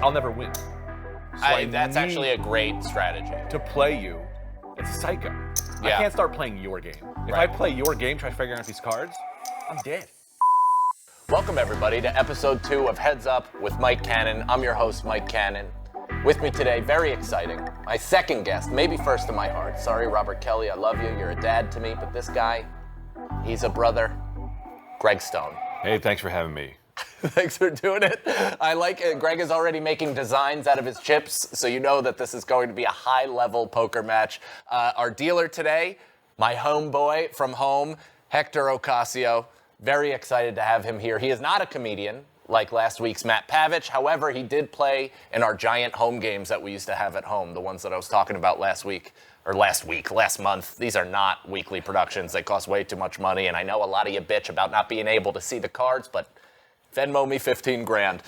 I'll never win. So that's actually a great strategy. To play you, it's a psycho. Yeah. I can't start playing your game. If I play your game, try figuring out these cards, I'm dead. Welcome everybody to episode 2 of Heads Up with Mike Cannon. I'm your host, Mike Cannon. With me today, very exciting, my second guest, maybe first in my heart. Sorry, Robert Kelly, I love you. You're a dad to me, but this guy, he's a brother. Greg Stone. Hey, thanks for having me. Thanks for doing it. I like it. Greg is already making designs out of his chips, so you know that this is going to be a high-level poker match. Our dealer today, my homeboy from home, Hector Ocasio. Very excited to have him here. He is not a comedian like last week's Matt Pavich. However, he did play in our giant home games that we used to have at home, the ones that I was talking about last month. These are not weekly productions. They cost way too much money, and I know a lot of you bitch about not being able to see the cards, but Venmo me 15 grand.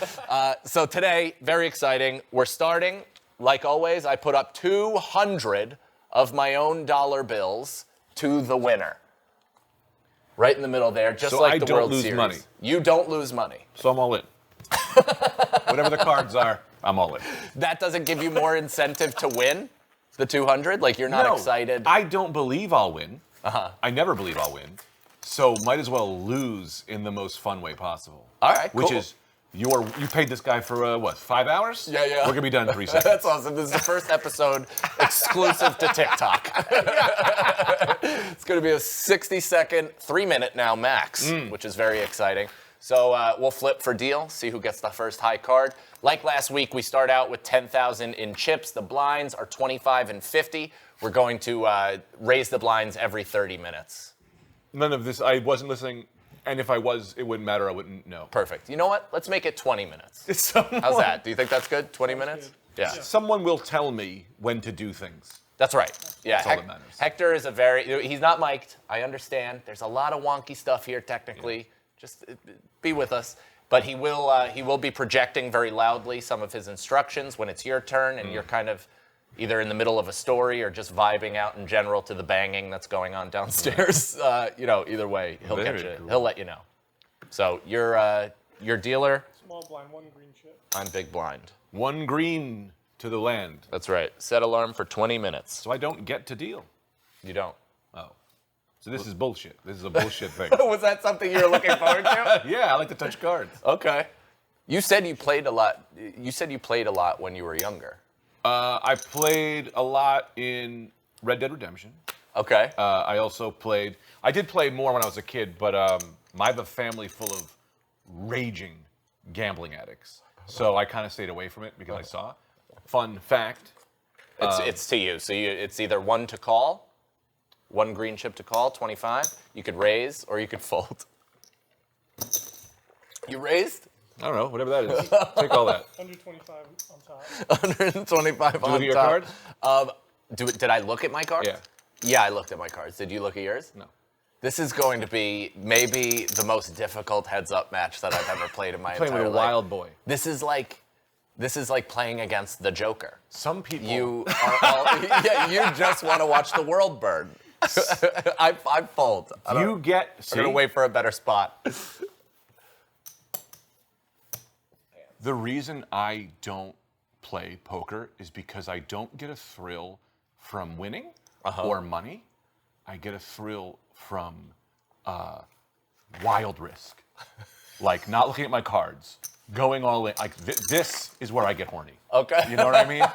So today, very exciting. We're starting, like always, I put up 200 of my own dollar bills to the winner. Right in the middle there, just so like I the don't World lose Series. money. You don't lose money. So I'm all in. Whatever the cards are, I'm all in. That doesn't give you more incentive to win the 200? Like, you're not excited? I don't believe I'll win. I never believe I'll win. So might as well lose in the most fun way possible. All right, Which cool. is, you paid this guy for 5 hours? Yeah. We're going to be done in 3 seconds. That's awesome. This is the first episode exclusive to TikTok. It's going to be a 60-second, 3-minute now max, which is very exciting. So we'll flip for deal, see who gets the first high card. Like last week, we start out with 10,000 in chips. The blinds are 25 and 50. We're going to raise the blinds every 30 minutes. None of this, I wasn't listening. And if I was, it wouldn't matter. I wouldn't know. Perfect. You know what? Let's make it 20 minutes. How's that? Do you think that's good? 20 minutes? Yeah. Someone will tell me when to do things. That's right. Yeah. That's all that matters. Hector is he's not mic'd. I understand. There's a lot of wonky stuff here technically. Yeah. Just be with us. But he will be projecting very loudly some of his instructions when it's your turn and you're kind of either in the middle of a story or just vibing out in general to the banging that's going on downstairs. Either way, he'll catch it. Cool. He'll let you know. So your dealer. Small blind, 1 green chip. I'm big blind. 1 green to the land. That's right. Set alarm for 20 minutes. So I don't get to deal. You don't. Oh. So this is bullshit. This is a bullshit thing. Was that something you were looking forward to? Yeah, I like to touch cards. Okay. You said you played a lot. You said you played a lot when you were younger. I played a lot in Red Dead Redemption. Okay. I did play more when I was a kid, but I have a family full of raging gambling addicts. So I kind of stayed away from it because I saw. Fun fact. It's to you. So it's either 1 to call, 1 green chip to call, 25. You could raise or you could fold. You raised? I don't know, whatever that is. Take all that. 125 on top. 125 Did you on look at your top. cards? Did I look at my cards? Yeah. Yeah, I looked at my cards. Did you look at yours? No. This is going to be maybe the most difficult heads-up match that I've ever played in my entire life. Playing with a wild boy. This is like playing against the Joker. Some people. You are all, you just want to watch the world burn. I fold. I'm gonna wait for a better spot. The reason I don't play poker is because I don't get a thrill from winning or money. I get a thrill from wild risk. Like not looking at my cards, going all in. Like this is where I get horny. Okay. You know what I mean?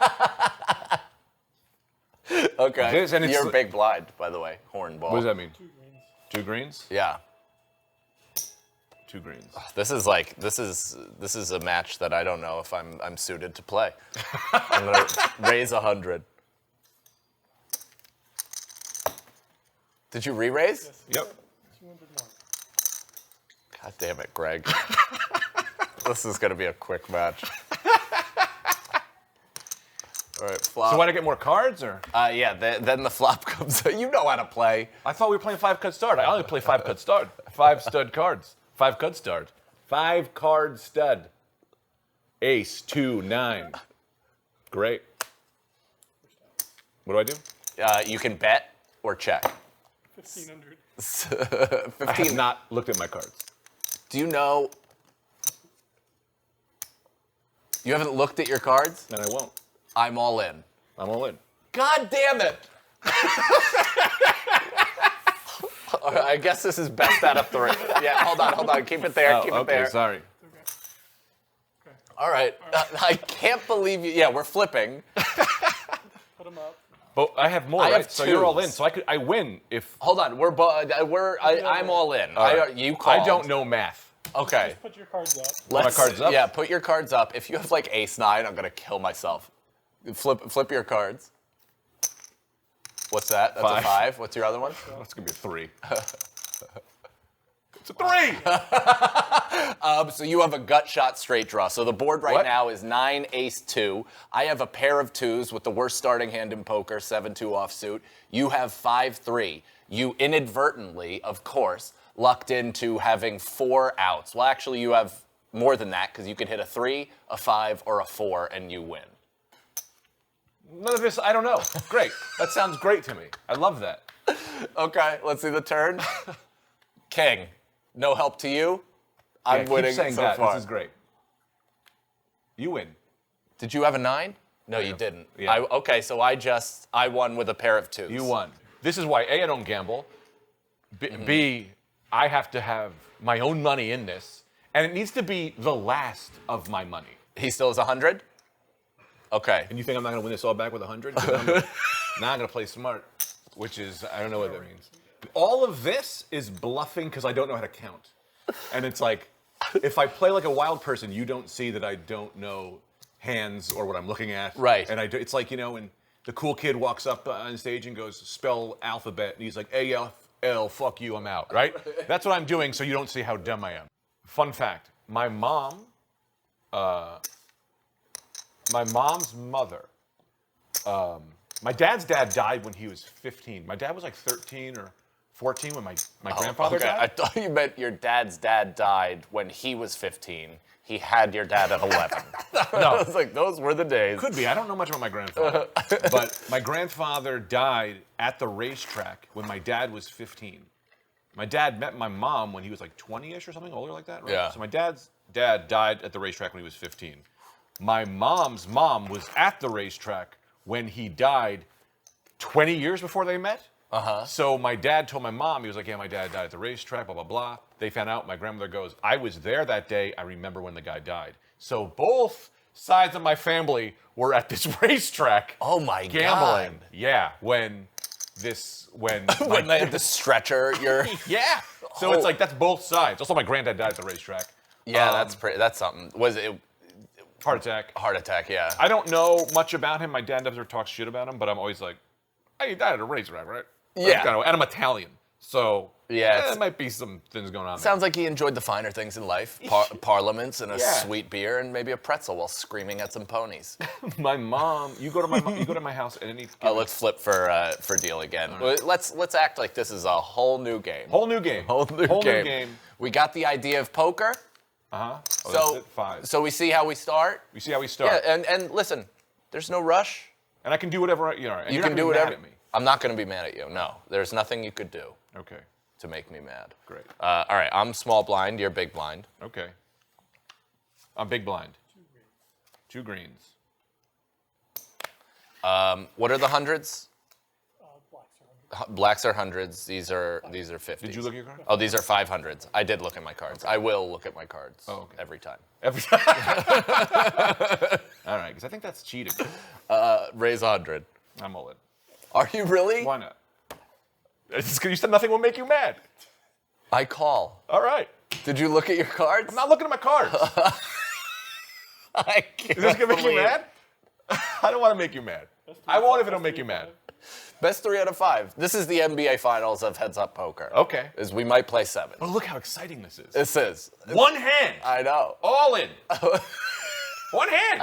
Okay. You're big blind, by the way. Hornball. What does that mean? 2 greens. 2 greens? Yeah. 2 greens. This is a match that I don't know if I'm suited to play. I'm gonna raise 100. Did you re-raise? Yes. Yep. 200 more. God damn it, Greg. This is gonna be a quick match. All right, flop. So why do I get more cards, or? Yeah, then the flop comes. You know how to play. I thought we were playing 5 cut start. I only play 5 cut start. 5 stud cards. 5 cut start. 5 card stud. Ace, 2, 9. Great. What do I do? You can bet or check. 1,500. 15. I have not looked at my cards. Do you know You haven't looked at your cards? And I won't. I'm all in. I'm all in. God damn it! I guess this is best out of 3. Yeah, hold on. Keep it there. Keep it there. Sorry. All right. I can't believe you. Yeah, we're flipping. Put them up. But I have more, I right? have So you're all twos. in. So I win if Hold on. I'm all in. right. You called. I don't know math. Okay. Just put your cards up. my cards up? Yeah, put your cards up. If you have like ace 9, I'm gonna kill myself. Flip your cards. What's that? That's a 5. What's your other one? That's gonna be a 3. It's a 3. So you have a gut shot straight draw. So the board right What? now is 9 ace 2. I have a pair of 2s with the worst starting hand in poker, 7-2 offsuit. You have 5-3. You inadvertently, of course, lucked into having 4 outs. Well, actually, you have more than that because you can hit a 3, a 5, or a 4, and you win. None of this, I don't know. Great. That sounds great to me. I love that. Okay, let's see the turn. King, no help to you. Yeah, I'm keep winning saying so that. far. This is great. You win. Did you have a 9? No, you didn't. Yeah. Okay, so I won with a pair of 2s. You won. This is why A, I don't gamble. B, I have to have my own money in this, and it needs to be the last of my money. He still has 100? Okay. And you think I'm not going to win this all back with 100? Now I'm going to play smart, which is, I don't know what that means. All of this is bluffing because I don't know how to count. And it's like, if I play like a wild person, you don't see that I don't know hands or what I'm looking at. Right. And it's like, when the cool kid walks up on stage and goes, spell alphabet, and he's like, A-F-L, fuck you, I'm out, right? That's what I'm doing so you don't see how dumb I am. Fun fact, my mom's mother, my dad's dad died when he was 15. My dad was like 13 or 14 when my grandfather Okay, died. I thought you meant your dad's dad died when he was 15. He had your dad at 11. I was like, those were the days. Could be. I don't know much about my grandfather. But my grandfather died at the racetrack when my dad was 15. My dad met my mom when he was like 20-ish or something, older like that, right? Yeah. So my dad's dad died at the racetrack when he was 15. My mom's mom was at the racetrack when he died 20 years before they met. So my dad told my mom, he was like, yeah, my dad died at the racetrack, blah, blah, blah. They found out. My grandmother goes, I was there that day. I remember when the guy died. So both sides of my family were at this racetrack. Oh my gambling. God. Yeah, when When they had the stretcher, you're... yeah. So it's like, that's both sides. Also, my granddad died at the racetrack. Yeah, that's something. Was it Heart attack. heart attack? Yeah. I don't know much about him. My dad never talks shit about him, but I'm always like, hey, he died at a racetrack, right? Yeah. And I'm Italian. So Yeah, there might be some things going on there. Sounds like he enjoyed the finer things in life. Parliaments and a Yeah. sweet beer and maybe a pretzel while screaming at some ponies. My mom, you go to my house at any Let's flip for deal again. Let's act like this is a whole new game. whole new game. Whole new game. We got the idea of poker. Oh, So that's it, 5. So we see how we start. We see how we start. Yeah, and listen, there's no rush. And I can do whatever, and You you're can not gonna do be whatever. mad at me. I'm not going to be mad at you. No, there's nothing you could do Okay, to make me mad. great. All right, I'm small blind. You're big blind. Okay. I'm big blind. 2 greens. What are the hundreds? Blacks are 100. Blacks are hundreds. These are 50s. Did you look at your card? Oh, these are 500s. I did look at my cards. I will look at my cards every time. Every time. All right, because I think that's cheating. Raise 100. I'm all in. Are you really? Why not? It's just 'cause you said nothing will make you mad. I call. All right. Did you look at your cards? I'm not looking at my cards. I can't Is this gonna make you believe- mad? I don't want to make you mad. I won't if it don't make you mad. Best 3 out of 5. This is the NBA Finals of Heads Up Poker. Okay. Is we might play 7. But look how exciting this is. This is. One hand. I know. All in. One hand.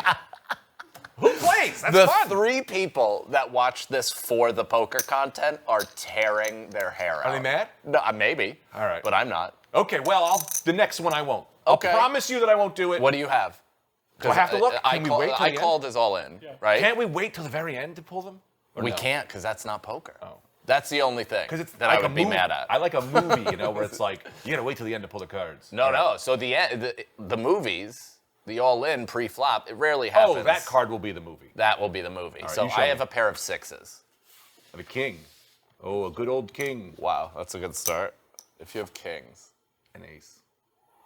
Who plays? That's The fun. 3 people that watch this for the poker content are tearing their hair out. Are they mad? No, maybe. All right. But I'm not. Okay, well, the next one I won't. Okay. I'll promise you that I won't do it. What do you have? Do I have to look? I Can we wait till the I end? called as all in, right? Can't we wait till the very end to pull them? Or We no? can't because that's not poker. Oh. That's the only thing Because it's that like I would a be movie. mad at. I like a movie, where it's like, you gotta wait till the end to pull the cards. No. So the movies, the all-in pre-flop. It rarely happens. Oh, that card will be the movie. That will be the movie. right, So you show I have me. a pair of 6s. Of a king. Oh, a good old king. Wow, that's a good start. If you have kings. An ace.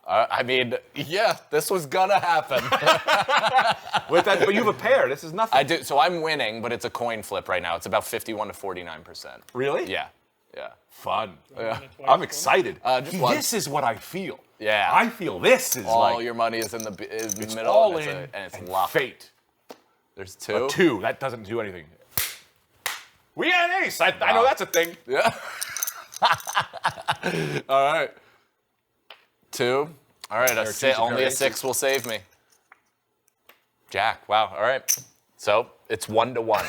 I mean, yeah, this was gonna happen. With that, but you have a pair. This is nothing. I do. So I'm winning, but it's a coin flip right now. It's about 51 to 49%. Really? Yeah, yeah. Fun. Yeah. I'm excited. Just one. This is what I feel. Yeah. I feel this is All like your money is in the it's middle, all and in and it's and locked. fate. There's 2. A 2. That doesn't do anything. We got an ace. I know that's a thing. Yeah. All right. 2. All right. Pair of twos, Only pair a of 6 will save me. Jack. Wow. All right. So it's 1 to 1.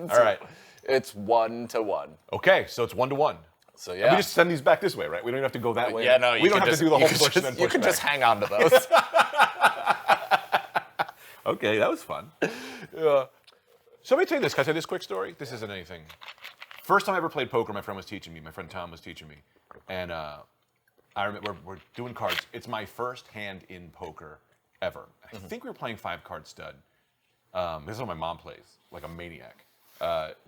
All right. It's 1 to 1. Okay, so it's 1 to 1. So And yeah. we just send these back this way, right? We don't even have to go that way. Yeah, no, we don't have to do the whole you push can and then you push can back. just hang on to those. Okay, that was fun. So let me tell you this. Can I tell you this quick story? This isn't anything. First time I ever played poker, my friend was teaching me. My friend Tom was teaching me. And I remember we're doing cards. It's my first hand in poker ever. I think we were playing 5-card stud. This is what my mom plays, like a maniac.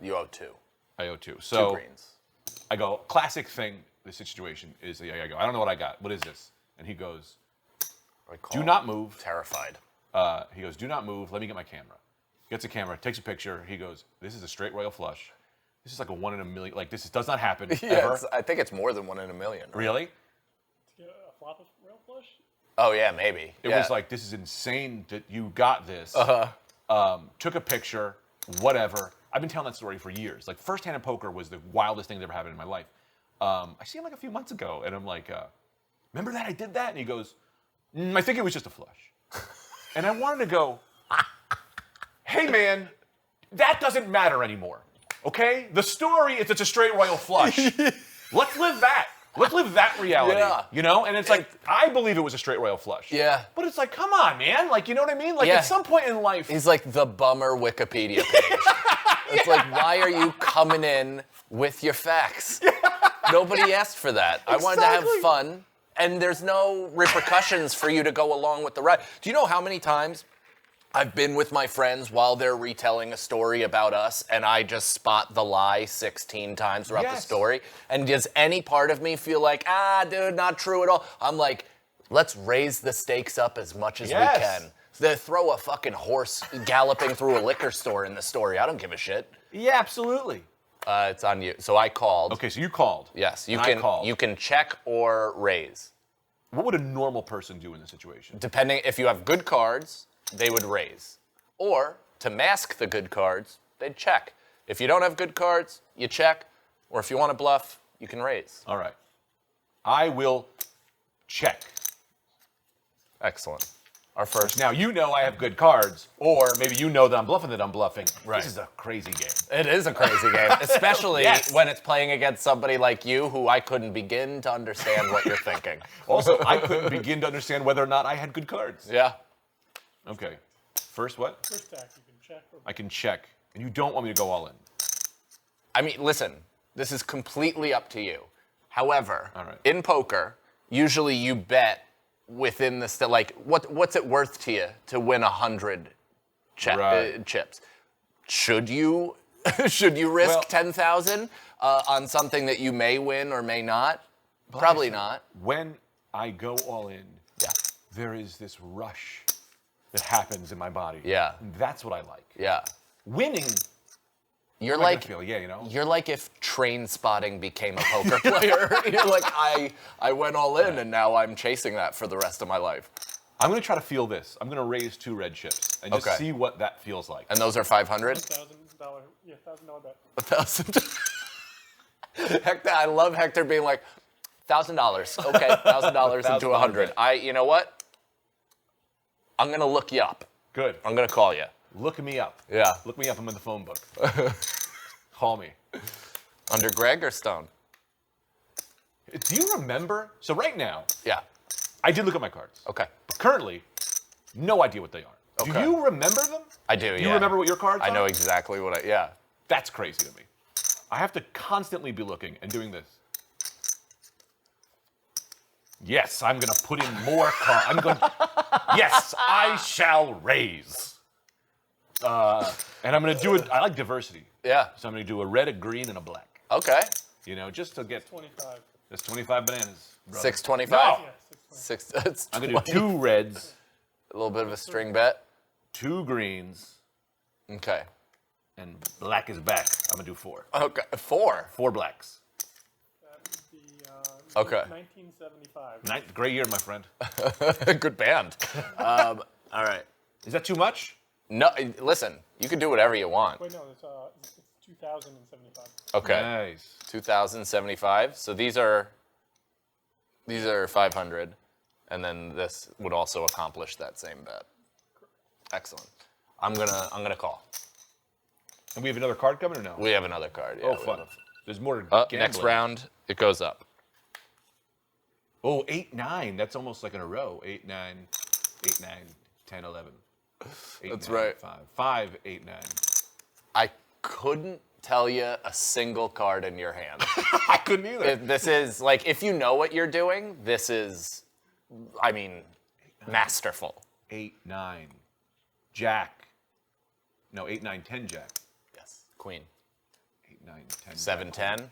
You owe 2. I owe 2. 2 So greens. I go, classic thing, the situation is, I go, I don't know what I got. What is this? And he goes, do not move. Terrified. He goes, do not move. Let me get my camera. Gets a camera, takes a picture. He goes, this is a straight royal flush. This is like a 1 in a million. Like, this does not happen ever. I think it's more than 1 in a million. Right? Really? Yeah, a flop of rail flush? Oh yeah, maybe. It was like, this is insane that you got this. Took a picture, whatever. I've been telling that story for years. Like, first hand in poker was the wildest thing that ever happened in my life. I see him like a few months ago, and I'm like, remember that? I did that? And he goes, I think it was just a flush. And I wanted to go, hey, man, that doesn't matter anymore, okay? The story is it's a straight royal flush. Let's live that. Let's live that reality, Yeah. you know? And it's like, I believe it was a straight royal flush. Yeah. But it's like, come on, man. Like, you know what I mean? Like, Yeah. at some point in life. He's like the bummer Wikipedia page. It's like, why are you coming in with your facts? Nobody asked for that. I wanted to have Exactly. fun, and there's no repercussions for you to go along with the ride. Do you know how many times I've been with my friends while they're retelling a story about us, and I just spot the lie 16 times throughout the Yes. story? And does any part of me feel like, dude, not true at all? I'm like, let's raise the stakes up as much as Yes. we can. They throw a fucking horse galloping through a liquor store in the story. I don't give a shit. Yeah, absolutely. It's on you. So I called. Okay, so you called. Yes, you And I called. you can check or raise. What would a normal person do in this situation? Depending if you have good cards, they would raise. Or to mask the good cards, they'd check. If you don't have good cards, you check. Or if you want to bluff, you can raise. All right. I will check. Excellent. Our first. Now, you know I have good cards, or maybe you know that I'm bluffing. Right. This is a crazy game. It is a crazy game, especially Yes. when it's playing against somebody like you who I couldn't begin to understand what you're thinking. Also, I couldn't begin to understand whether or not I had good cards. Yeah. Okay. First, what? First stack, you can check. Or I can check. And you don't want me to go all in. I mean, listen, this is completely up to you. However, All right. in poker, usually you bet within the like what's it worth to you to win 100 Right. chips? Should you should you risk Well- 10,000 on something that you may win or may not? Probably not. When I go all in, Yeah. there is this rush that happens in my body. Yeah. And that's what I like. Yeah. Winning, You're I like like feel, yeah, you know? You're like if Train Spotting became a poker player. You're like, I went all in and now I'm chasing that for the rest of my life. I'm going to try to feel this. I'm going to raise 2 red chips and just Okay. see what that feels like. And those are 500? $1,000, yeah, $1,000 bet. 1,000. Hector, I love Hector being like, $1,000. Okay, $1,000 into 100. You know what? I'm gonna look you up. Good. I'm gonna call you. Look me up. Yeah. Look me up. I'm in the phone book. Call me. Under Greg or Stone? Do you remember? So right now, Yeah. I did look at my cards. Okay. But currently, no idea what they are. Do Okay. you remember them? I do. Do Yeah. you remember what your cards are? I know exactly what yeah. That's crazy to me. I have to constantly be looking and doing this. Yes, I'm gonna put in more cards. Yes, I shall raise. And I'm gonna do it. I like diversity. Yeah. So I'm gonna do a red, a green, and a black. Okay. You know, just to get 25. that's 25 bananas. brother. 625. No. Yeah, 620. Six. It's I'm gonna do 2 reds, a little bit of a string bet. 2 greens, Okay. and black is back. I'm gonna do 4. Okay. 4. 4 blacks. That would be Okay. 1975. Great year, my friend. Good band. All right. Is that too much? No, listen. You can do whatever you want. Wait, no, it's 2075. Okay. Nice. 2075. So these are 500, and then this would also accomplish that same bet. Excellent. I'm gonna call. And we have another card coming or no? We have another card. Yeah, Oh, we fun. have- There's more. Next gambling. round, it goes up. Oh, 8, 9. That's almost like in a row. 8, 9, 8, 9, 10, 11. 8, That's 9, right. 5. 5, 8, 9. I couldn't tell you a single card in your hand. I couldn't either. This is like, if you know what you're doing, this is, I mean, masterful. 8, 9. Jack. No, 8, 9, 10 Jack. Yes. Queen. 8, 9, 10. 7, 10.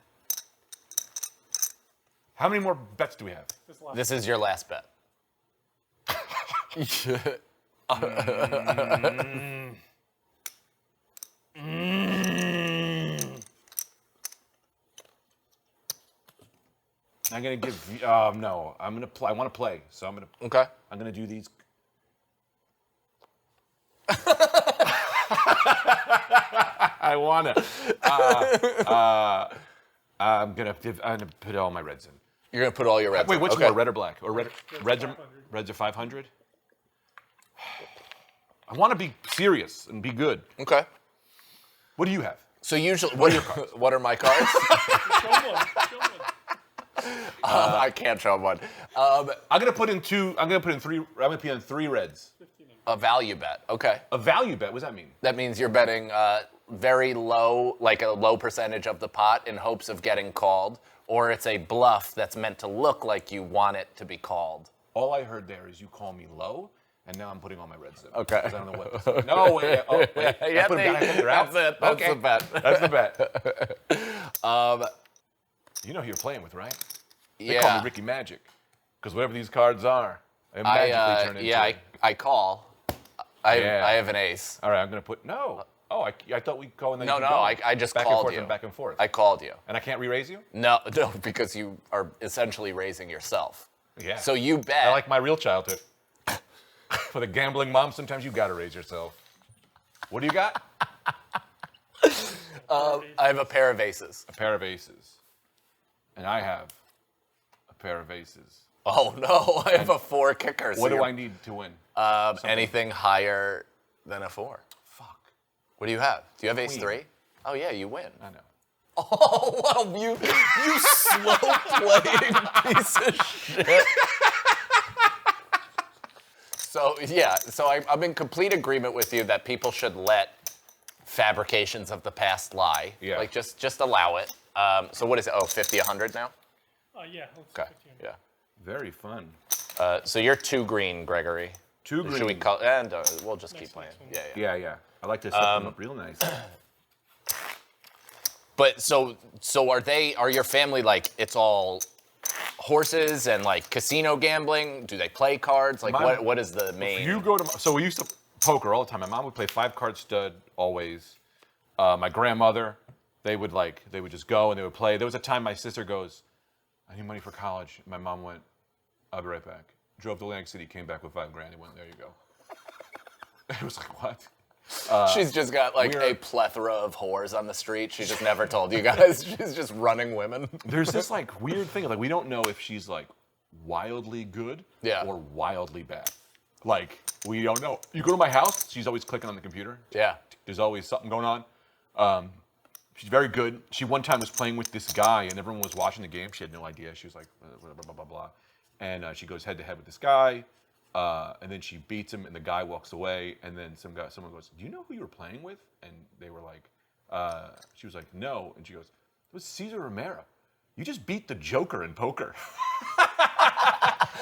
How many more bets do we have? This is your last bet. I'm gonna give. No, I'm gonna play. I want to play, so I'm gonna. Okay. I'm gonna do these. I wanna. I'm gonna put all my reds in. You're gonna put all your reds. Wait, in. what's Okay. more, red or black? Or red? Reds are 500. Reds are 500. I want to be serious and be good. Okay. What do you have? So usually, what are my cards? Show one. I can't show one. I'm gonna put in 2. I'm gonna put in 3. I'm gonna put in 3 reds. 15 inch. A value bet. Okay. A value bet. What does that mean? That means you're betting very low, like a low percentage of the pot in hopes of getting called, or it's a bluff that's meant to look like you want it to be called. All I heard there is you call me low, and now I'm putting all my reds in. Okay. 'Cause I don't know what. To say. No, wait. Oh, wait. Yeah, I put them down, I think they're out. that's it. That's Okay. the bet. That's the bet. You know who you're playing with, right? They call Yeah. me Ricky Magic, because whatever these cards are, they magically turn into. I call. I have an ace. All right, I'm gonna put no. Oh, I thought we'd call and then No, you no, keep I going. just back called and forth you. and back and forth. I called you. And I can't re-raise you? No, because you are essentially raising yourself. Yeah. So you bet. I like my real childhood. For the gambling mom, sometimes you gotta raise yourself. What do you got? I have a pair of aces. A pair of aces. And I have a pair of aces. Oh no, I have a 4 kicker. So What do you're- I need to win? Anything higher than a 4. Fuck. What do you have? Do you have ace Queen. 3? Oh yeah, you win. I know. Oh wow, you slow playing piece of shit. So yeah, so I'm in complete agreement with you that people should let fabrications of the past lie. Yeah. Like just allow it. So what is it? Oh, 50, 100 now? Yeah. Let's Okay. 15. Yeah. Very fun. So you're 2 green, Gregory. 2 green. Should we call? And we'll just keep Next playing. one. Yeah. Yeah. I like to set them up real nice. But so are your family like it's all horses and like casino gambling? Do they play cards? Like My- what is the main? You go to so we used to poker all the time. My mom would play 5-card stud always. My grandmother, they would just go and they would play. There was a time my sister goes, I need money for college. My mom went, I'll be right back. Drove to Atlantic City, came back with $5 grand. He went, there you go. It was like, what? She's just got like we're- a plethora of whores on the street. She just never told you guys. She's just running women. There's this like weird thing. Like we don't know if she's like wildly good Yeah. or wildly bad. Like we don't know. You go to my house, she's always clicking on the computer. Yeah. There's always something going on. She's very good. She one time was playing with this guy, and everyone was watching the game. She had no idea. She was like, blah, blah, blah, blah, blah. And she goes head to head with this guy, and then she beats him, and the guy walks away. And then someone goes, do you know who you were playing with? And they were like, she was like, no. And she goes, it was Cesar Romero. You just beat the Joker in poker.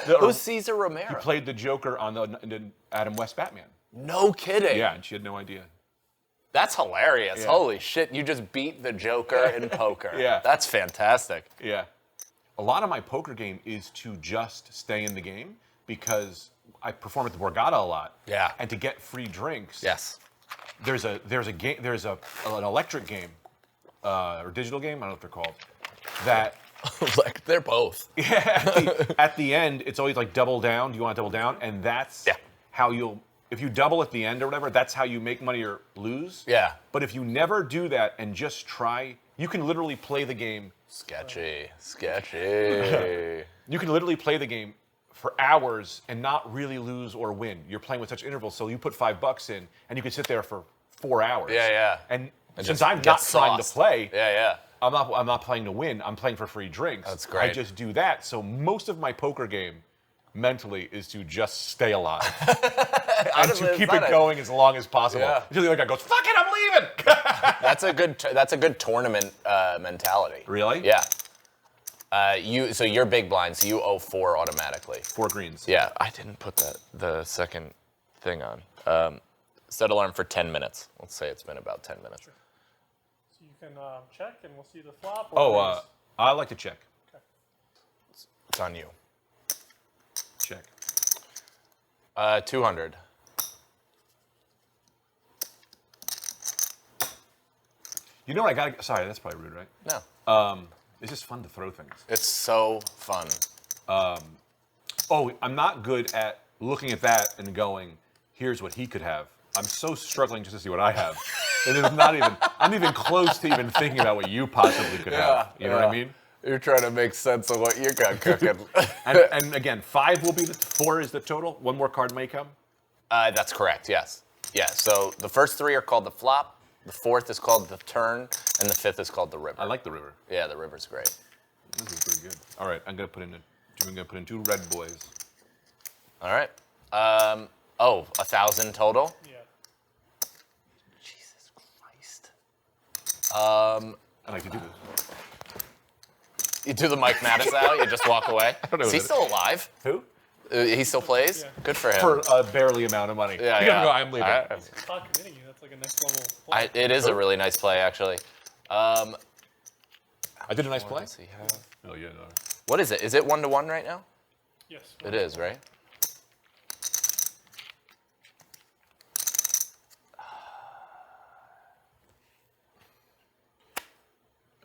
Who's Cesar Romero? Played the Joker on the Adam West Batman. No kidding. Yeah, and she had no idea. That's hilarious. Yeah. Holy shit, you just beat the Joker in poker. Yeah. That's fantastic. Yeah. A lot of my poker game is to just stay in the game because I perform at the Borgata a lot. Yeah. And to get free drinks. Yes. There's an electric game, or digital game, I don't know what they're called, that Like, they're both. at the end, it's always like double down. Do you want to double down? And that's how if you double at the end or whatever, that's how you make money or lose. Yeah. But if you never do that and just try, you can literally play the game. Sketchy. You can literally play the game for hours and not really lose or win. You're playing with such intervals, so you put $5 in and you can sit there for 4 hours. Yeah. And since just I'm get not trying to sauced. play, Yeah. I'm not playing to win. I'm playing for free drinks. That's great. I just do that. So most of my poker game mentally is to just stay alive and to keep it going as long as possible. Yeah. Until the other guy goes, "Fuck it, I'm leaving." That's a good tournament mentality. Really? Yeah. So you're big blind, so you owe 4 automatically. 4 greens. Yeah, I didn't put the second thing on. Set alarm for 10 minutes. Let's say it's been about 10 minutes. So you can check, and we'll see the flop. I like to check. Okay. It's on you. Check. 200. You know what I got? Sorry, that's probably rude, right? No. It's just fun to throw things. It's so fun. I'm not good at looking at that and going, "Here's what he could have." I'm so struggling just to see what I have. It is not even. I'm even close to even thinking about what you possibly could have. You know what I mean? You're trying to make sense of what you got cooking. And again, 5 will be 4 is the total. One more card may come. That's correct, yes. Yeah, so the first 3 are called the flop, the 4th is called the turn, and the 5th is called the river. I like the river. Yeah, the river's great. This is pretty good. All right, I'm gonna put in 2 red boys. All right. 1,000 total? Yeah. Jesus Christ. I like to do this. You do the Mike Mattis out, you just walk away. don't know Is he who that still alive? Who? He still plays? Yeah. Good for him. For a barely amount of money. Yeah, You yeah. gotta go, I'm leaving. Stop committing you. That's like a next level play. It is a really nice play, actually. I did a nice What play. does he have? Oh yeah. No. What is it? Is it 1-1 right now? Yes. It is, right?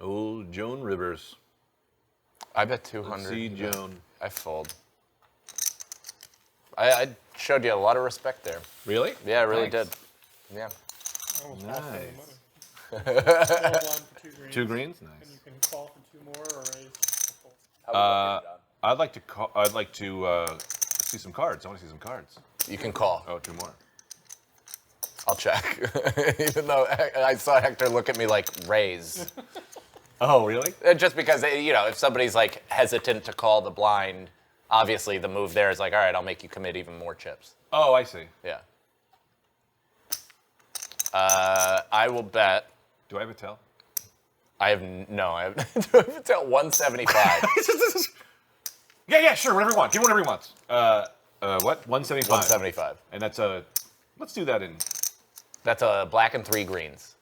Old Joan Rivers. I bet 200. See Joan. I fold. I showed you a lot of respect there. Really? Yeah, I really Thanks. did. Yeah. I almost lost any Nice. money. Small blind for 2 greens. 2 greens. And you Nice. can call for 2 more or raise. Or fold. I'd like to see some cards. I want to see some cards. You can call. Oh, 2 more. I'll check. Even though I saw Hector look at me like raise. Oh, really? Just because, if somebody's like hesitant to call the blind, obviously the move there is like, all right, I'll make you commit even more chips. Oh, I see. Yeah. I will bet. Do I have a tell? I have until 175. Yeah, sure. Whatever you want. Give whatever you want. What? 175. 175. And that's let's do that in. That's a black and 3 greens.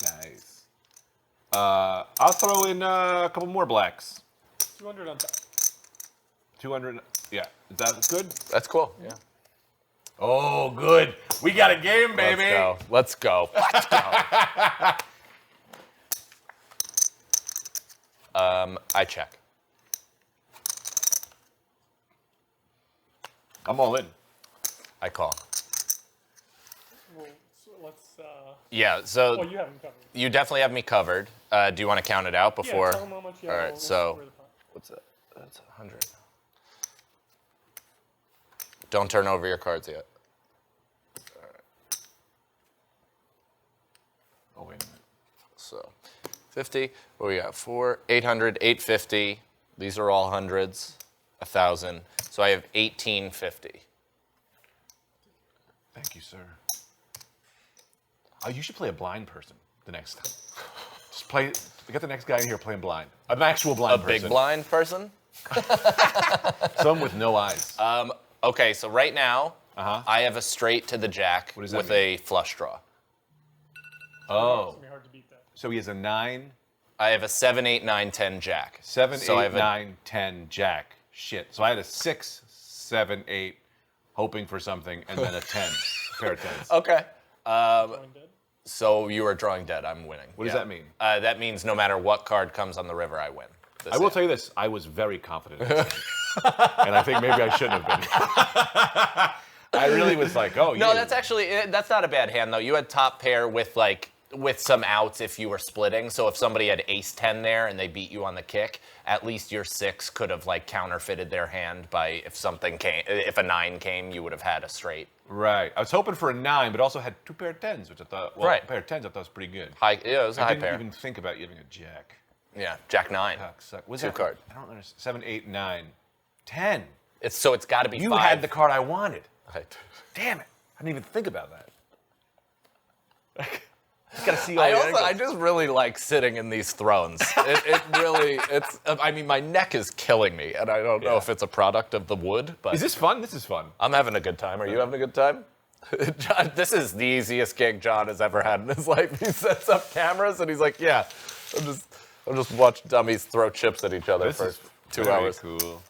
Nice. I'll throw in a couple more blacks. 200 on top. 200. Yeah. Is that good? That's cool. Yeah. Oh, good. We got a game, baby. Let's go. Let's go. I check. I'm all in. I call. Well, so let's. Yeah, so Well, you have them covered. you definitely have me covered. Do you want to count it out before? Yeah, tell them how much you have. All right, We'll so square the pot. what's that? That's 100. Don't turn over your cards yet. Oh, wait a minute. So 50. What we got? 800, 850. These are all hundreds. 1,000. So I have 1850. Thank you, sir. Oh, you should play a blind person the next time. Just get the next guy in here playing blind. An actual blind A person. big blind person? Some with no eyes. Okay, so right now, Uh-huh. I have a straight to the jack What does that with mean? a flush draw. It's Oh. gonna be hard to beat that. So he has a 9, I have a 7, 8, 9, 10 jack. 7, So I 8, have a- 9, 10 jack. Shit. So I had a 6, 7, 8, hoping for something, and then a 10. Pair of 10s. Okay. Going dead. So you are drawing dead. I'm winning. What does that mean? That means no matter what card comes on the river, I win. I will tell you this. I was very confident in this game. And I think maybe I shouldn't have been. I really was like, oh, No, yeah. that's not a bad hand though. You had top pair with some outs if you were splitting. So if somebody had ace 10 there and they beat you on the kick, at least your 6 could have like counterfeited their hand by if a 9 came, you would have had a straight. Right. I was hoping for a 9, but also had 2 pair of 10s, which I thought, well, Right. a pair of 10s I thought was pretty good. Yeah, it was a I high didn't pair. even think about giving a jack. Yeah, jack 9. Was Two that card. I don't understand. 7, 8, 9, 10. It's got to be You 5. had the card I wanted. Right. Damn it. I didn't even think about that. Just gotta see all the I angles. just really like sitting in these thrones. I mean, my neck is killing me, and I don't know Yeah. if it's a product of the wood, but Is this fun? This is fun. I'm having a good time. Are you having a good time? John, this is the easiest gig John has ever had in his life. He sets up cameras and he's like, "Yeah, I'll just watch dummies throw chips at each other This for is 2 very hours." cool.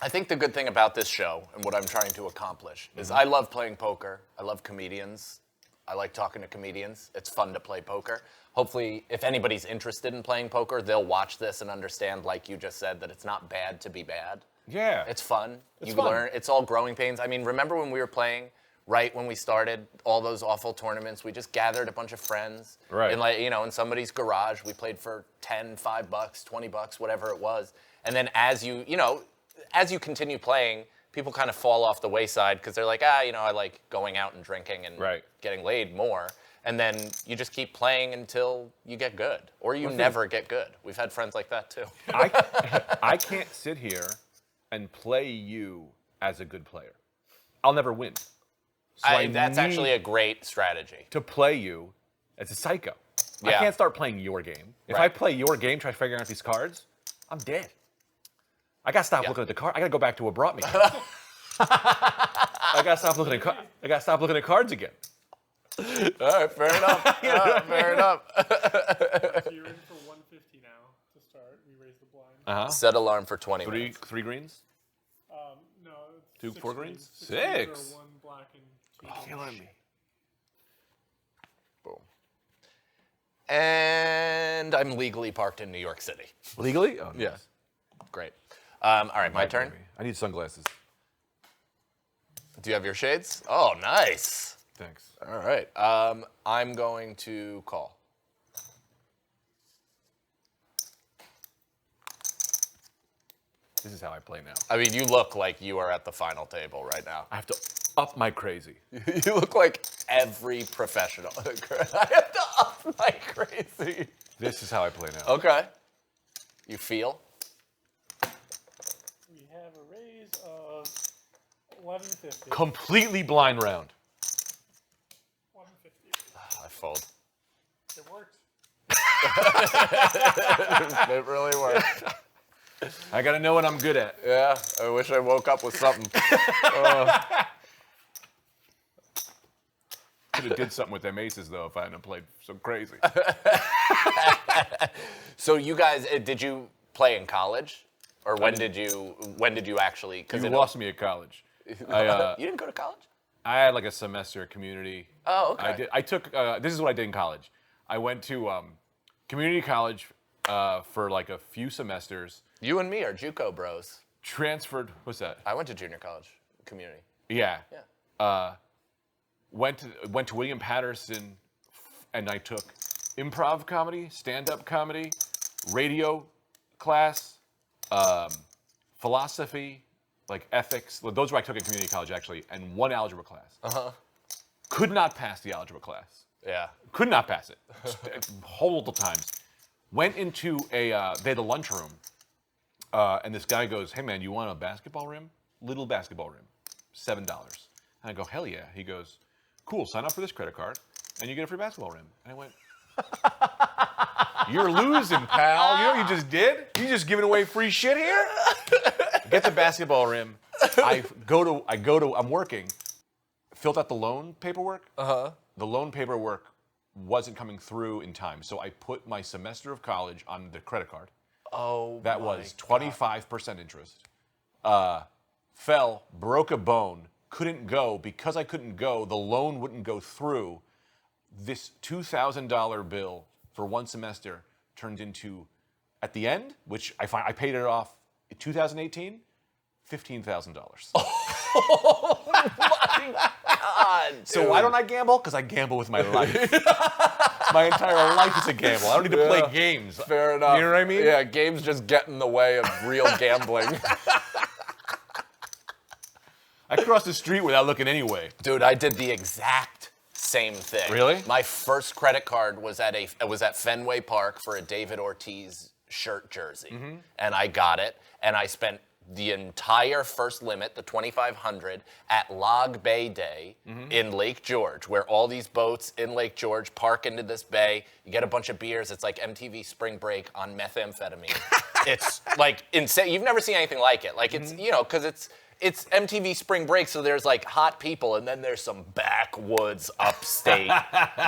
I think the good thing about this show and what I'm trying to accomplish is I love playing poker. I love comedians. I like talking to comedians. It's fun to play poker. Hopefully, if anybody's interested in playing poker, they'll watch this and understand, like you just said, that it's not bad to be bad. Yeah. It's fun. It's You fun. learn. It's all growing pains. I mean, remember when we were playing right when we started all those awful tournaments? We just gathered a bunch of friends Right. in somebody's garage. We played for 10, $5, $20, whatever it was. And then as you continue playing, people kind of fall off the wayside because they're like, I like going out and drinking and Right. getting laid more. And then you just keep playing until you get good, or you never get good. We've had friends like that too. I can't sit here and play you as a good player. I'll never win. So That's need actually a great strategy. to play you as a psycho. I Yeah. can't start playing your game. If I Right. play your game, try figuring out these cards, I'm dead. I gotta stop looking at the card. I gotta go back to what brought me here. I gotta stop looking at cards again. All right, fair enough. Fair enough. So you're in for 150 now to start. We raise the blind. Set alarm for 20 minutes. Three greens. No, it's Two, 6 4 greens? Six. Six. Or 1 black and 2. Killing me. Boom. And I'm legally parked in New York City. Legally? Oh, nice. Yeah. Great. All right, my turn. Maybe. I need sunglasses. Do you have your shades? Oh, nice. Thanks. All right. I'm going to call. This is how I play now. I mean, you look like you are at the final table right now. I have to up my crazy. You look like every professional. I have to up my crazy. This is how I play now. Okay. You feel? We have a raise of 1150. Completely blind round. 1150. I fold. It worked. It really worked. I gotta know what I'm good at. Yeah, I wish I woke up with something. Could have did something with them aces though if I hadn't played so crazy. So you guys, did you play in college, or when did you actually? Because You lost me at college. you didn't go to college. I had like a semester at community. Oh, okay. I took. This is what I did in college. I went to community college for like a few semesters. You and me are JUCO bros. Transferred. What's that? I went to junior college, community. Yeah. Yeah. Went to William Patterson, and I took improv comedy, stand-up comedy, radio class, philosophy, like ethics. Those were I took in community college actually, and 1 algebra class. Could not pass the algebra class. Yeah. Could not pass it. Multiple times. Went into they had a lunchroom, and this guy goes, "Hey man, you want a basketball rim? Little basketball rim, $7." And I go, "Hell yeah!" He goes, "Cool, sign up for this credit card, and you get a free basketball rim." And I went, You're losing, pal. You know what you just did? You just giving away free shit here? Get the basketball rim. I'm working. Filled out the loan paperwork. The loan paperwork wasn't coming through in time, so I put my semester of college on the credit card. Oh, that was 25% interest. Fell, broke a bone, couldn't go. Because I couldn't go, the loan wouldn't go through. This $2,000 bill for one semester turned into, at the end, which I paid it off in 2018, $15,000. Oh my God! So dude. why don't I gamble? Because I gamble with my life. My entire life is a gamble. I don't need to play games. Fair enough. You know what I mean? Yeah, games just get in the way of real gambling. I crossed the street without looking anyway. Dude, I did the exact same thing. Really? My first credit card was at Fenway Park for a David Ortiz shirt jersey, and I got it, and I spent the entire first limit, the 2,500, at Log Bay Day in Lake George, where all these boats in Lake George park into this bay. You get a bunch of beers. It's like MTV Spring Break on methamphetamine. It's like insane. You've never seen anything like it. Like it's, you know, because it's MTV Spring Break, so there's like hot people, and then there's some backwoods upstate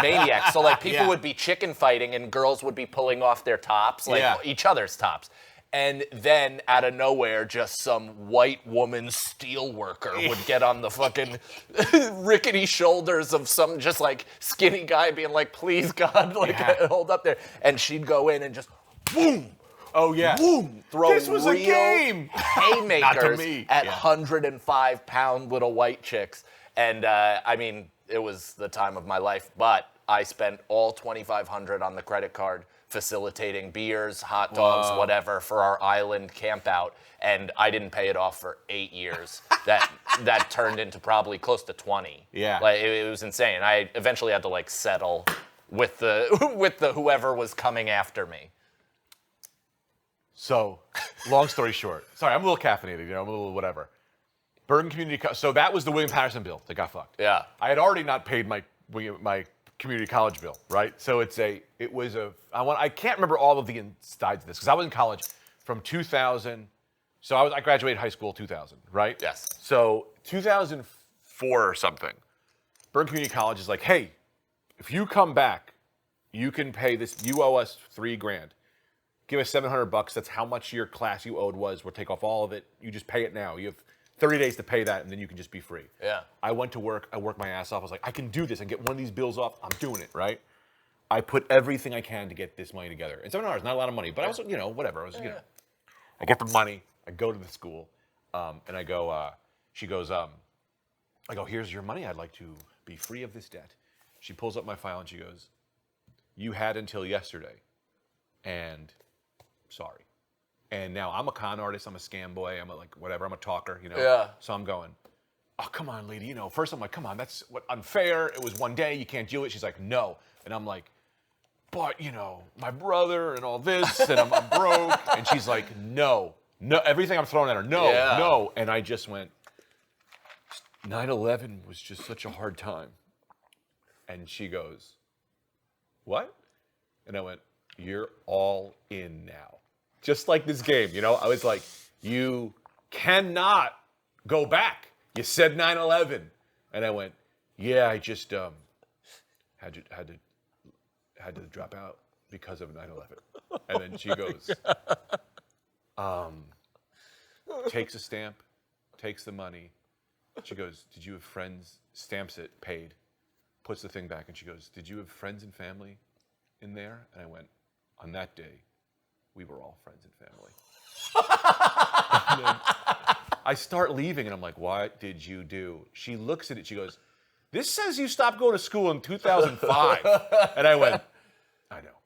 maniacs. So like people would be chicken fighting, and girls would be pulling off their tops, like each other's tops. And then, out of nowhere, just some white woman steel worker would get on the fucking rickety shoulders of some just like skinny guy being like, please, God, like hold up there. And she'd go in and just, boom. Oh, yeah. Boom. Throw This was a real game. haymakers Not to me. at 105-pound little white chicks. And, I mean, it was the time of my life. But I spent all $2,500 on the credit card facilitating beers, hot dogs, whatever, for our island camp out, and I didn't pay it off for 8 years. That turned into probably close to 20. Yeah. Like it was insane. I eventually had to like settle with the whoever was coming after me. So, long story short. Sorry, I'm a little caffeinated, you know, I'm a little whatever. Bergen Community so that was the William Patterson bill that got fucked. Yeah. I had already not paid my community college bill, right? So I can't remember all of the insides of this because I was in college from 2000. So I graduated high school 2000, right? Yes. So 2004 or something, Bergen Community College is like, hey, if you come back, you can pay this. You owe us $3,000. Give us $700. That's how much your class you owed was. We'll take off all of it. You just pay it now. You have 30 days to pay that, and then you can just be free. Yeah. I went to work. I worked my ass off. I was like, I can do this. I can get one of these bills off. I'm doing it, right? I put everything I can to get this money together. And $700, not a lot of money, but I was, you know, whatever. I get the money. I go to the school, and I go, she goes, I go, here's your money. I'd like to be free of this debt. She pulls up my file, and she goes, you had until yesterday, and sorry. And now I'm a con artist, I'm a scam boy, I'm I'm a talker, you know? Yeah. So I'm going, oh, come on, lady, you know, first I'm like, come on, that's unfair, it was one day, you can't do it. She's like, no. And I'm like, but, you know, my brother and all this, and I'm broke. And she's like, no, everything I'm throwing at her, no. And I just went, 9/11 was just such a hard time. And she goes, what? And I went, you're all in now. Just like this game, you know? I was like, you cannot go back. You said 9/11. And I went, yeah, I just had to drop out because of 9/11. And then she goes, takes a stamp, takes the money. She goes, did you have friends? Stamps it, paid, puts the thing back. And she goes, did you have friends and family in there? And I went, on that day, we were all friends and family. And then I start leaving, and I'm like, what did you do? She looks at it, she goes, this says you stopped going to school in 2005. And I went, I know.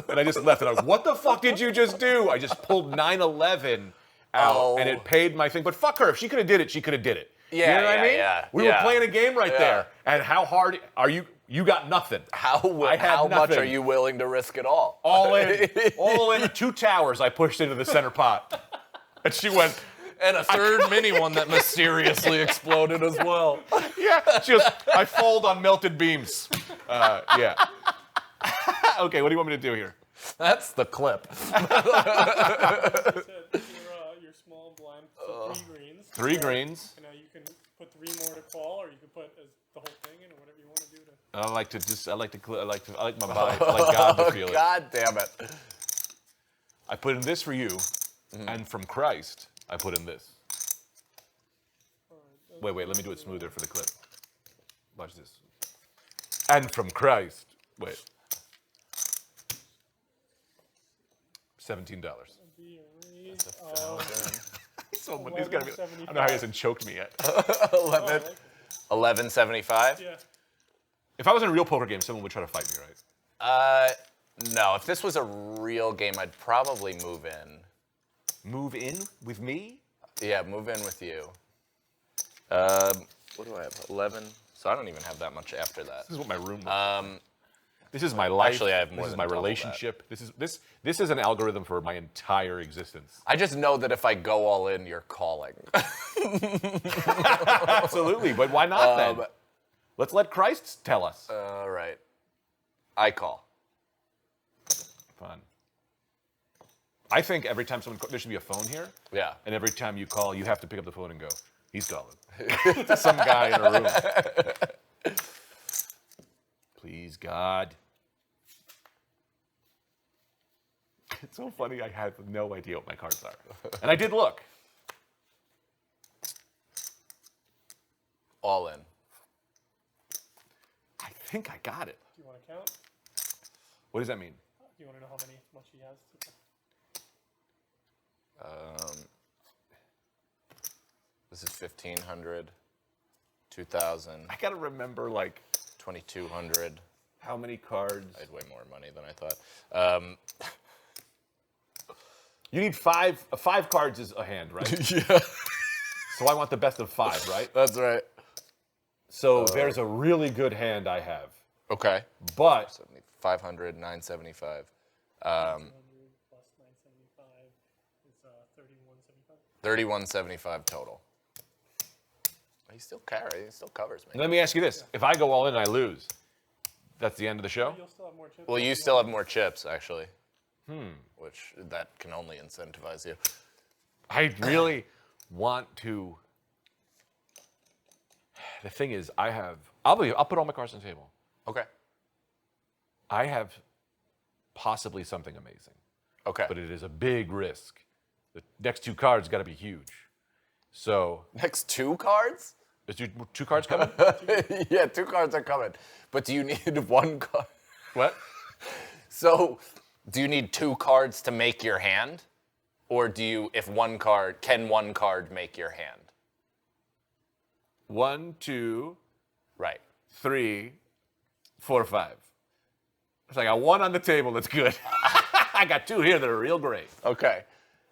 And I just left, and I was like, what the fuck did you just do? I just pulled 9/11 out, and it paid my thing. But fuck her. If she could have did it, she could have did it. Yeah, you know what I mean? yeah. We were playing a game right there. And how hard are you? You got nothing. How nothing. much are you willing to risk it all? All in. 2 towers I pushed into the center pot. And she went, and a third mini one that mysteriously exploded as well. yeah. She goes, I fold on melted beams. Yeah. Okay, what do you want me to do here? That's the clip. said your small blind, so 3 greens. 3 greens. And now you can put 3 more to call, or you can put the whole thing in, or whatever you want to do to. I like my body. I like God to feel it. God damn it. I put in this for you, and from Christ, I put in this. Wait, let me do it smoother for the clip. Watch this. And from Christ, wait. $17. So much. He's gotta be. I don't know how he hasn't choked me yet. 11.75. Yeah. If I was in a real poker game, someone would try to fight me, right? No. If this was a real game, I'd probably move in. Move in with me? Yeah, move in with you. What do I have? 11. So I don't even have that much after that. This is what my room looks like. This is my life. Actually, I have more This is than my double that. relationship. This is an algorithm for my entire existence. I just know that if I go all in, you're calling. Absolutely, but why not then? Let's let Christ tell us. All right. I call. Fun. I think every time there should be a phone here. Yeah. And every time you call, you have to pick up the phone and go, he's calling. To some guy in a room. Please, God. It's so funny, I have no idea what my cards are. And I did look. All in. I think I got it. Do you want to count? What does that mean? Do you want to know how much he has? This is 1,500, 2,000, I gotta remember, like, 2,200. how many cards. I had way more money than I thought. You need 5. 5 cards is a hand, right? Yeah. So I want the best of 5, right? That's right. So there's a really good hand I have. Okay. But 500, 975. 100 plus 975 is 3175. 3175 total. He still covers me. let me ask you this. If I go all in and I lose, that's the end of the show? You'll still have more chips. Well, you still have more chips, actually. Which that can only incentivize you. I really want to. The thing is, I'll put all my cards on the table. Okay. I have possibly something amazing, Okay. but it is a big risk. The next 2 cards got to be huge. So, Next 2 cards? is 2 cards coming? Yeah, 2 cards are coming. But do you need 1 card? What? So, do you need 2 cards to make your hand? Or can 1 card make your hand? 1, 2, Right. 3, 4, 5. So I got 1 on the table. That's good. I got 2 here that are real great. Okay.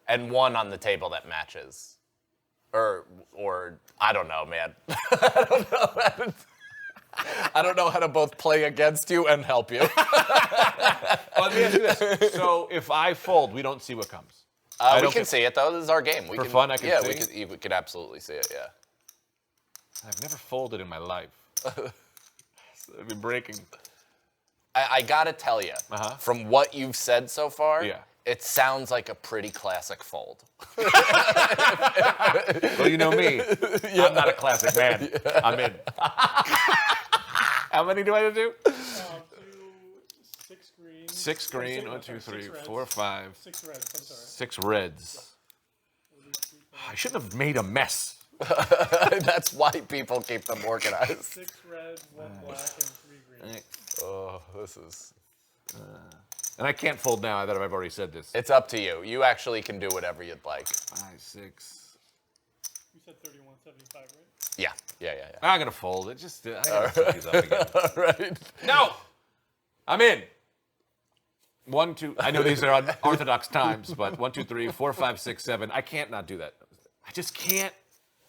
And 1 on the table that matches. Or I don't know, man. I don't know how to both play against you and help you. Let me ask you this. So if I fold, we don't see what comes. We can see it, though. This is our game. For fun, I can see? Yeah, we could absolutely see it, yeah. I've never folded in my life. I've been breaking. I gotta tell you, from what you've said so far, Yeah. it sounds like a pretty classic fold. Well, you know me. I'm not a classic man. I'm in. How many do I have to do? 6 green. 6 green. 1, 2, 3, 4, 5. 6 reds. I'm sorry. 6 reds. I shouldn't have made a mess. That's why people keep them organized. 6 reds, 1 black, and 3 green. Oh, this is... And I can't fold now. I thought I've already said this. It's up to you. You actually can do whatever you'd like. 5, 6. You said 3175, right? Yeah. I'm gonna fold it. Just I gotta set these up again. All right. No, I'm in. 1, 2. I know these are unorthodox times, but 1, 2, 3, 4, 5, 6, 7. I can't not do that. I just can't.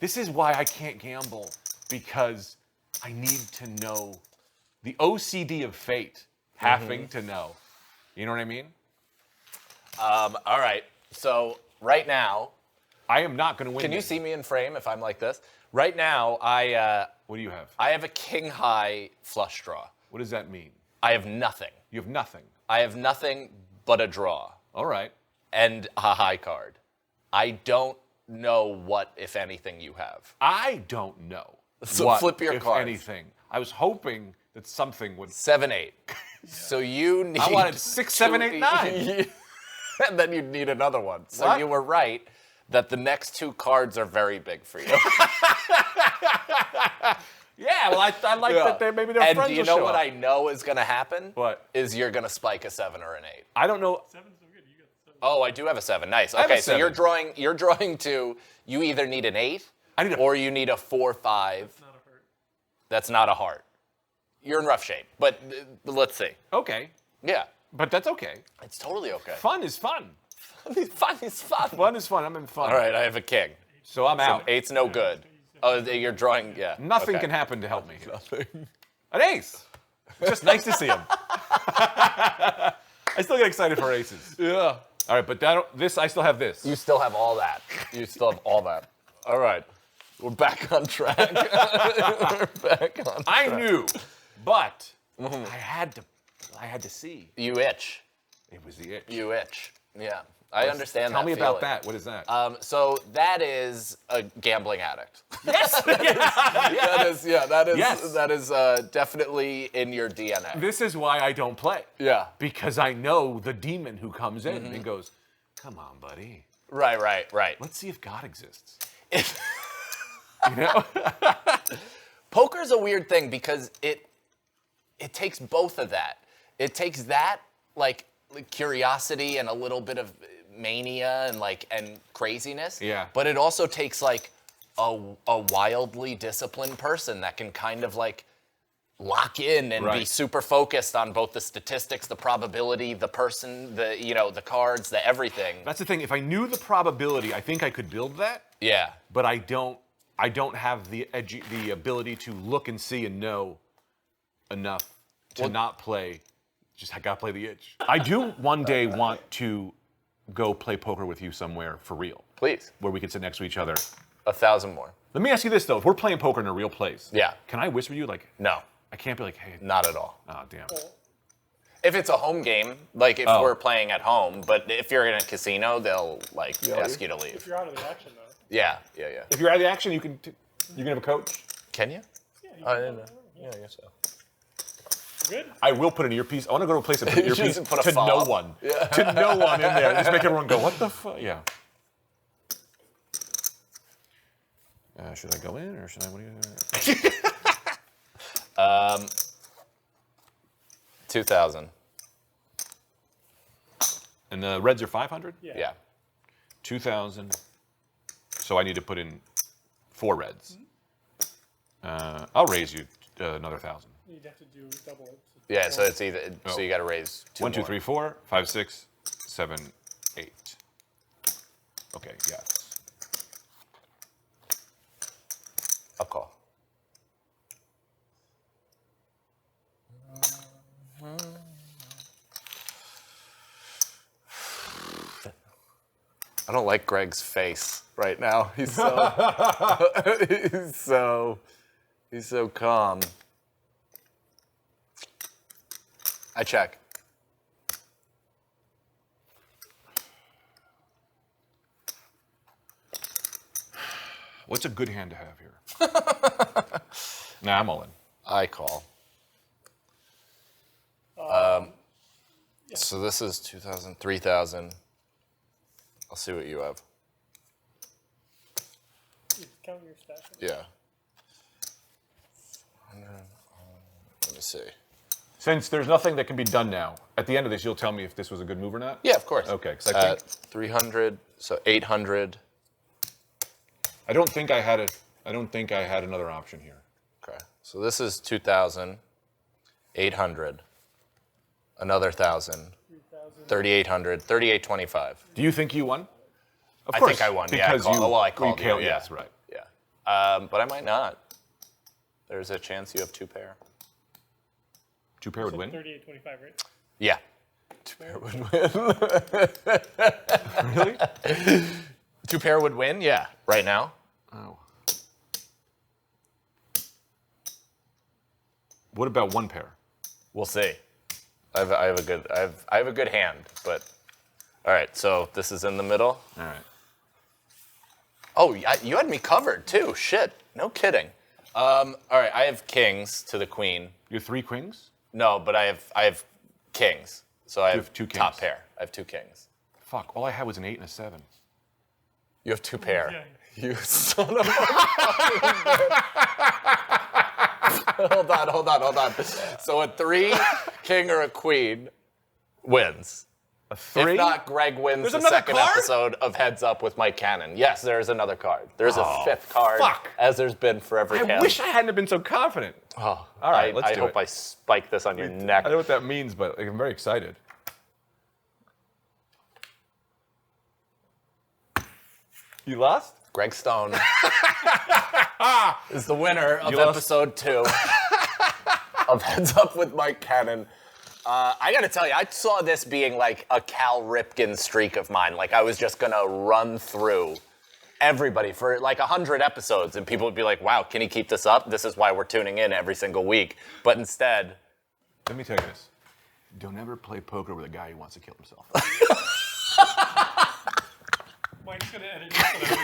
This is why I can't gamble, because I need to know the OCD of fate. Having to know. You know what I mean? All right. So right now, I am not going to win. can you this. see me in frame if I'm like this? Right now, What do you have? I have a king high flush draw. What does that mean? I have nothing. You have nothing. I have nothing but a draw All right. and a high card. I don't know what, if anything, you have. I don't know. So what, flip your if cards. anything. I was hoping that something would. 7, 8. So you need. I wanted 6, 7, 8, 9. And then you'd need another one. So What? you were right that the next 2 cards are very big for you. Yeah, well, I like that maybe their and friends do you will know show what up. I know is going to happen? What? Is you're going to spike a 7 or an 8. I don't know. 7's so good. You got 7. Oh, I do have a 7. Nice. have Okay, a so you're 7. drawing to, you either need an 8 I need a- or you need a 4, 5. Not a hurt. That's not a heart. You're in rough shape, but let's see. Okay, Yeah, but that's okay. it's totally okay. Fun is fun. Fun is fun. Fun is fun. I'm in fun. All right, I have a king. So I'm So out. 8's no good. Oh, you're drawing, yeah. Nothing okay. can happen to help me. Nothing. An ace. It's just nice to see him. I still get excited for aces. Yeah. All right, but this I still have this. You still have all that. You still have all that. All right. We're back on track. We're back on track. I knew, but I had to see. You itch. It was the itch. You itch. Yeah. I understand that Tell me about feeling. that. What is that? So that is a gambling addict. Yes. Yes. That is definitely in your DNA. This is why I don't play. Yeah. Because I know the demon who comes in and goes, "Come on, buddy. Right. Let's see if God exists." If- You know? Poker's a weird thing because it takes both of that. It takes that like curiosity and a little bit of mania and craziness. Yeah. But it also takes like a wildly disciplined person that can kind of like lock in and be Right. super focused on both the statistics, the probability, the person, the cards, the everything. That's the thing. If I knew the probability, I think I could build that. Yeah. But I don't have the ability to look and see and know enough to not play. I gotta play the itch. I do one day want to go play poker with you somewhere for real, Please. where we can sit next to each other. 1,000 more. Let me ask you this though: if we're playing poker in a real place, Yeah. can I whisper you like? No, I can't be like, hey, not at all. oh damn. If it's a home game, like if Oh. we're playing at home, but if you're in a casino, they'll like ask you to leave. If you're out of the action, though. Yeah. If you're out of the action, you can have a coach. Can you? Yeah, you I didn't know. Yeah, I guess so. good. I will put an earpiece. I want to go to a place and put an You earpiece just put a to no fob. one. To no one in there. Just make everyone go, what the fuck? Yeah. Should I go in or should I? What do you? 2,000. And the reds are 500. Yeah. 2,000. So I need to put in 4 reds. I'll raise you another 1,000. You'd have to do double it. Yeah. So it's either. So Oh. you got to raise 2 1, 2, more. 3, 4, 5, 6, 7, 8. Okay, yeah. I'll call. I don't like Greg's face right now. He's so he's so calm. I check. What's a good hand to have here? Nah, I'm all in. I call. So this is 2,000, 3,000. I'll see what you have. You count your stash. Yeah. Let me see. Since there's nothing that can be done now, at the end of this, you'll tell me if this was a good move or not? Yeah, of course. Okay, 'cause I think- 300, so 800. I don't think I had another option here. Okay. So this is 2,000, 800, another 1,000, 3,800, 3,825. Do you think you won? Of I course, think I won. Because yeah, I you called you. Yeah. Yes, right. Yeah. But I might not. There's a chance you have 2 pair. 2 pair would win? 38.25, right? Yeah. 2 pair would win. Really? 2 pair would win? Yeah. Right now? Oh. What about 1 pair? We'll see. I have a good hand, but all right. So this is in the middle. All right. Oh, you had me covered too. Shit, no kidding. All right, I have kings to the queen. You have 3 queens? No, but I have kings. So I have 2 kings. top pair. I have 2 kings. Fuck, all I had was an 8 and a 7. You have 2 pair. Yeah. You son of a fucking bitch. Hold on. So a 3 king or a queen wins. A 3? If not, Greg wins There's the another second card? episode of Heads Up with Mike Cannon. Yes, there is another card. There's a 5th card, fuck. as there's been for every I hand. wish I hadn't been so confident. Oh, All right, let's I do hope it. I spike this on your neck. I don't know what that means, but I'm very excited. You lost? Greg Stone is the winner of You lost. episode 2 of Heads Up with Mike Cannon. I gotta tell you, I saw this being like a Cal Ripken streak of mine. Like I was just gonna run through everybody for like 100 episodes, and people would be like, "Wow, can he keep this up? This is why we're tuning in every single week." But instead, Let me tell you this. Don't ever play poker with a guy who wants to kill himself. Mike's gonna edit this and edit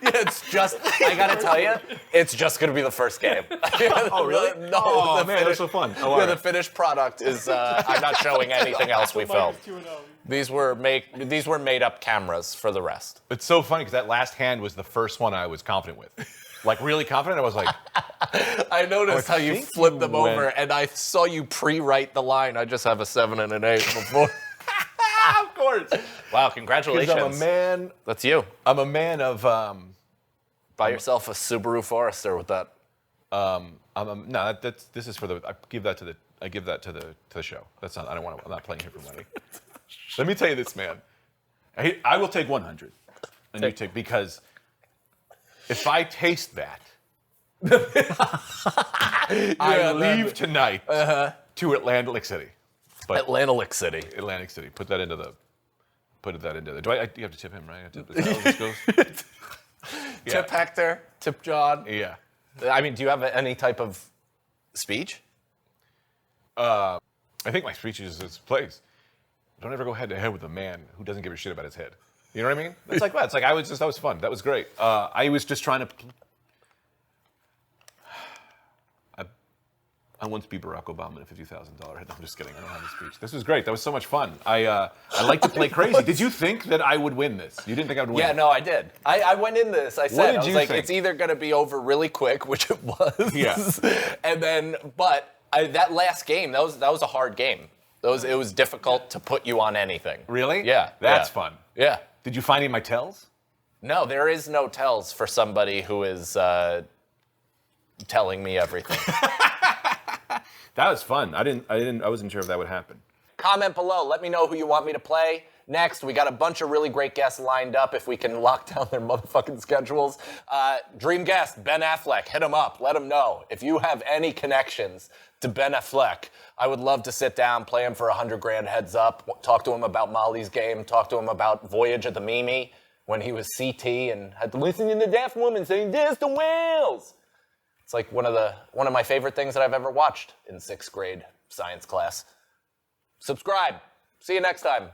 this. it's just, I gotta tell you, it's just gonna be the first game. Oh, really? No, Oh, the man, finish- that's so fun. Oh, all Yeah, the right. finished product is, I'm not showing anything else we Mike filmed. is 2-0. These were made up cameras for the rest. It's so funny because that last hand was the first one I was confident with. Like, really confident? I was like, I noticed how you think flipped you them went- over, and I saw you pre-write the line. I just have a 7 and an 8 before. of course. Wow, 'Cause congratulations. I'm a man. That's you. I'm a man of. Buy yourself a Subaru Forester with that. This is for the. I give that to the show. That's not. I don't want to. I'm not playing here for money. Let me tell you this, man. I will take 100, and you take because if I taste that, I leave tonight to Atlantic City. But Atlantic City. Atlantic City. Put that into the. Do you have to tip him, right? Is that how this goes? Tip Hector. Tip John. Yeah. I mean, do you have any type of speech? I think my speech is this place. Don't ever go head to head with a man who doesn't give a shit about his head. You know what I mean? It's like that. It's like that was fun. That was great. I was just trying to. I want to be Barack Obama in a $50,000 head. No, I'm just kidding. I don't have a speech. This was great. That was so much fun. I like to play crazy. Did you think that I would win this? You didn't think I would win? Yeah, no, I did. I went in this. I said, did I was you like, think? it's either going to be over really quick, which it was. Yeah. And then, that last game, that was a hard game. It was difficult to put you on anything. Really? Yeah. That's yeah. fun. Yeah. Did you find any of my tells? No, there is no tells for somebody who is telling me everything. That was fun. I wasn't sure if that would happen. Comment below. Let me know who you want me to play. Next, we got a bunch of really great guests lined up if we can lock down their motherfucking schedules. Dream guest, Ben Affleck. Hit him up. Let him know. If you have any connections to Ben Affleck, I would love to sit down, play him for $100,000 heads up, talk to him about Molly's game, talk to him about Voyage of the Mimi when he was CT and had to listen to the deaf woman saying, "There's the whales." It's like one of my favorite things that I've ever watched in 6th grade science class. Subscribe. See you next time.